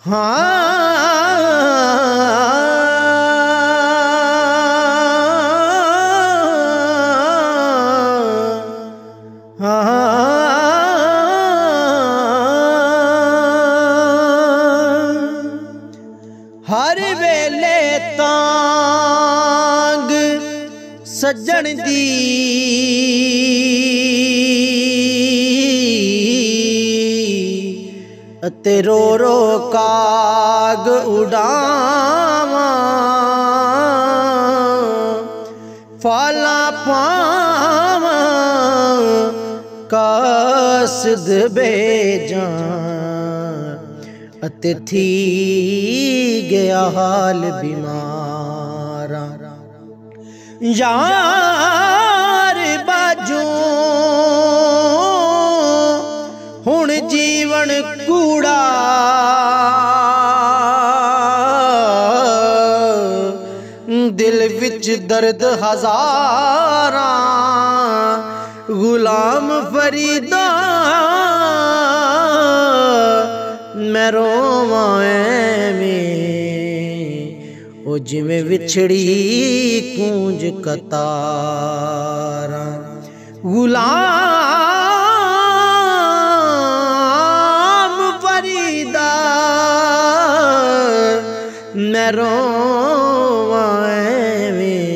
हर वेले तांग सज्जन दी अते रो रो काग उड़ावा फाला पावा कासद बेजां अते थी गया हाल बीमारा यार बाजू हुण जीवन कूड़ा दिल विच दर्द हजारा गुलाम फरीदा मैं रोवां में ओ जिवें विछड़ी कूंज कतारा गुलाम फरीदा मैं रोवां में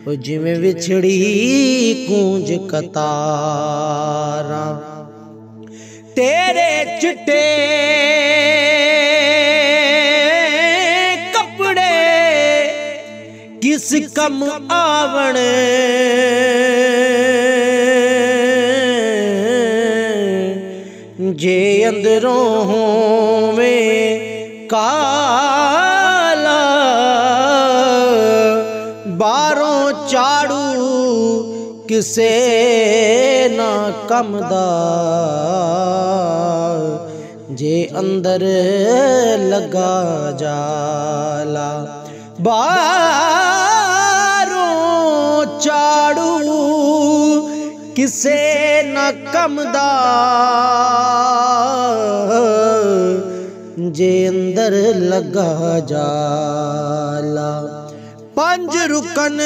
ओ जिवें विछड़ी कूंज कतारा तेरे चिट्टे कपड़े किस कम आवण जे अंदरों होवे काला बारों चाड़ू किसे ना कमदा जे अंदर लगा जाला बारों चाड़ू किसे ना कमदा जे अंदर लगा जाला पंज रुकन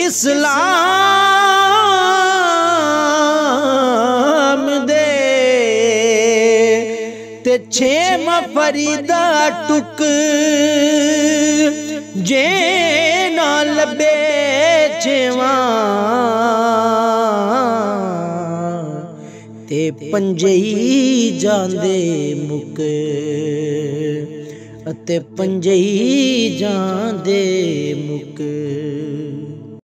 इस्लाम दे ते छेम फरीदा टुक जे ना लबे छेवां ते पंजई जांदे मुक अते पंजई जांदे मुक।